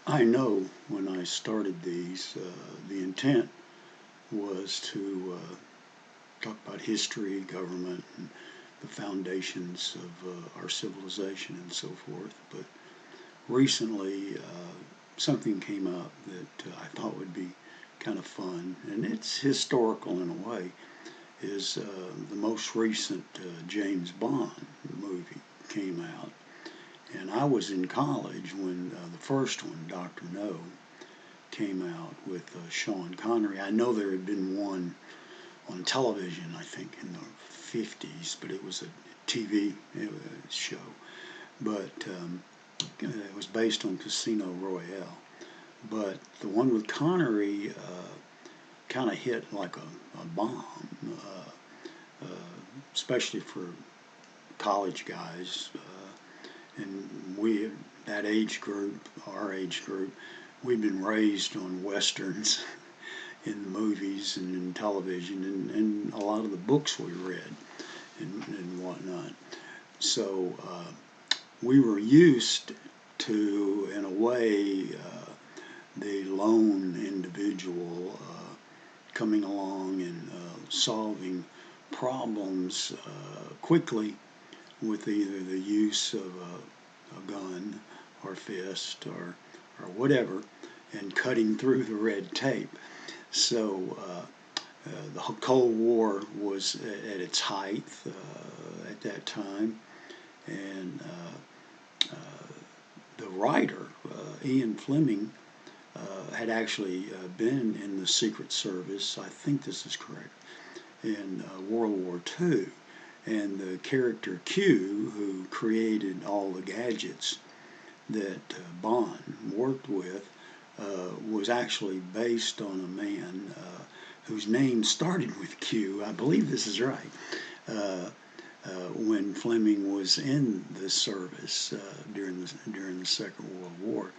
I know when I started these, the intent was to talk about history, government, and the foundations of our civilization and so forth. But recently, something came up that I thought would be kind of fun, and it's historical in a way, is the most recent James Bond movie came out. And I was in college when the first one, Dr. No, came out with Sean Connery. I know there had been one on television, I think, in the 50s, but it was a TV show. But it was based on Casino Royale. But the one with Connery kind of hit like a bomb, especially for college guys. And we, that age group, our age group, we've been raised on westerns in movies and in television and a lot of the books we read and whatnot. So we were used to, in a way, the lone individual coming along and solving problems quickly with either the use of a gun or fist or whatever, and cutting through the red tape. So the Cold War was at its height at that time, and the writer, Ian Fleming, had actually been in the Secret Service, I think this is correct, in World War II. And the character Q, who created all the gadgets that Bond worked with, was actually based on a man whose name started with Q. I believe this is right. When Fleming was in the service during the Second World War,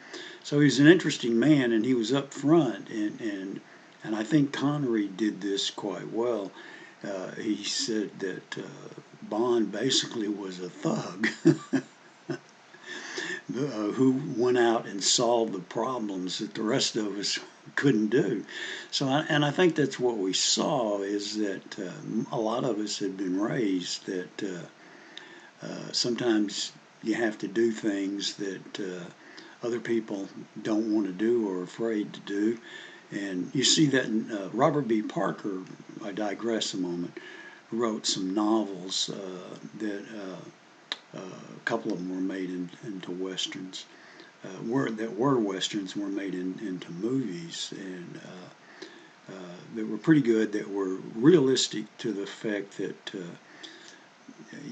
so he's an interesting man, and he was up front, and I think Connery did this quite well. He said that Bond basically was a thug who went out and solved the problems that the rest of us couldn't do. So, and I think that's what we saw, is that a lot of us had been raised that sometimes you have to do things that other people don't want to do or are afraid to do. And you see that in Robert B. Parker, I digress a moment, wrote some novels that a couple of them were made into westerns, that were westerns and were made into movies, and that were pretty good, that were realistic to the fact that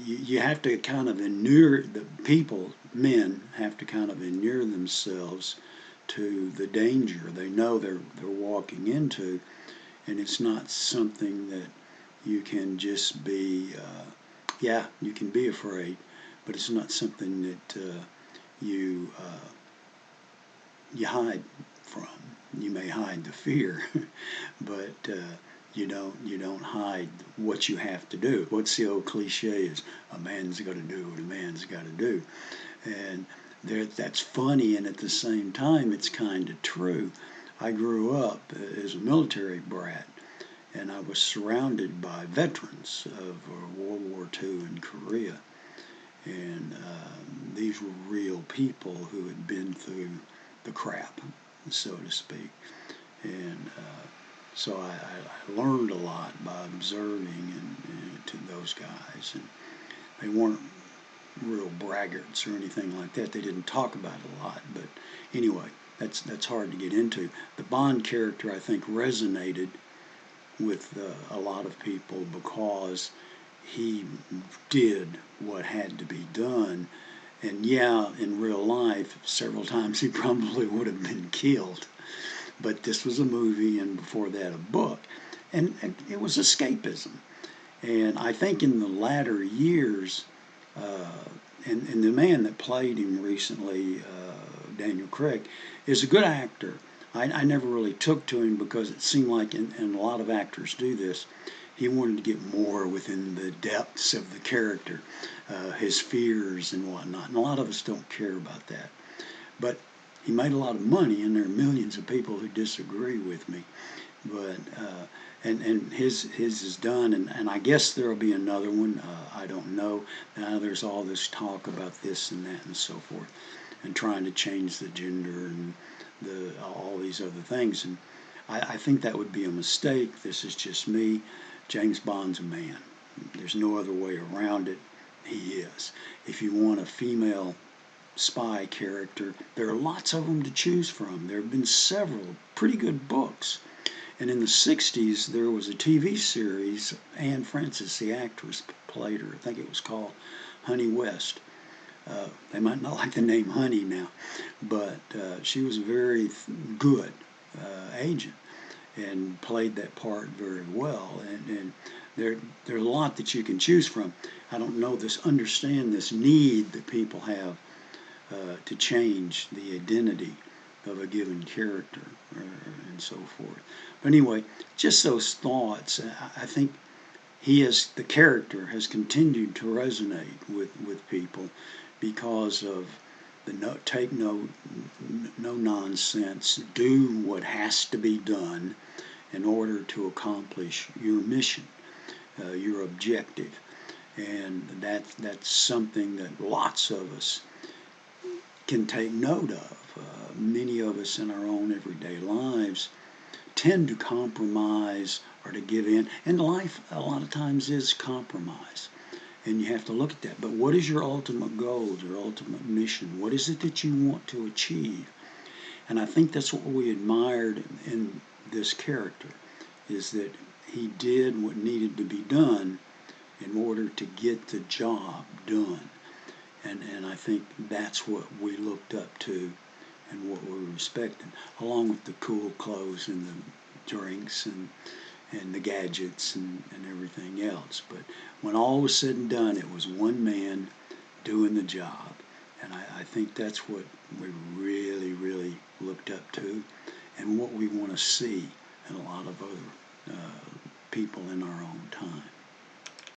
you have to kind of inure, the people, men, have to kind of inure themselves to the danger they know they're walking into, and it's not something that you can just be. Yeah, you can be afraid, but it's not something that you you hide from. You may hide the fear, but you don't hide what you have to do. What's the old cliche is, a man's got to do what a man's got to do, and that's funny, and at the same time it's kind of true. I grew up as a military brat, and I was surrounded by veterans of World War II and Korea, and these were real people who had been through the crap, so to speak. And so I learned a lot by observing and to those guys, and they weren't real braggarts or anything like that. They didn't talk about it a lot, but anyway, that's hard to get into. The Bond character, I think, resonated with a lot of people because he did what had to be done. And yeah, in real life, several times he probably would have been killed. But this was a movie, and before that, a book. And it was escapism. And I think in the latter years, and the man that played him recently, Daniel Craig, is a good actor. I never really took to him because it seemed like, and a lot of actors do this, he wanted to get more within the depths of the character, his fears and whatnot. And a lot of us don't care about that. But he made a lot of money, and there are millions of people who disagree with me. But and his is done, and I guess there'll be another one. I don't know. Now there's all this talk about this and that and so forth, and trying to change the gender and all these other things. And I think that would be a mistake. This is just me. James Bond's a man. There's no other way around it. He is. If you want a female spy character, there are lots of them to choose from. There have been several pretty good books. And in the 60s, there was a TV series. Anne Francis, the actress, played her. I think it was called Honey West. They might not like the name Honey now, but she was a very good agent and played that part very well. And there's a lot that you can choose from. I don't know understand this need that people have to change the identity of a given character and so forth. But anyway, just those thoughts. I think the character has continued to resonate with people because of the take no nonsense, do what has to be done in order to accomplish your mission, your objective. And that's something that lots of us can take note of. Many of us in our own everyday lives tend to compromise or to give in, and life a lot of times is compromise. And you have to look at that. But what is your ultimate goal, your ultimate mission? What is it that you want to achieve? And I think that's what we admired in this character, is that he did what needed to be done in order to get the job done. And I think that's what we looked up to and what we respected, along with the cool clothes and the drinks and the gadgets and everything else. But when all was said and done, it was one man doing the job. And I think that's what we really, really looked up to, and what we want to see in a lot of other people in our own time.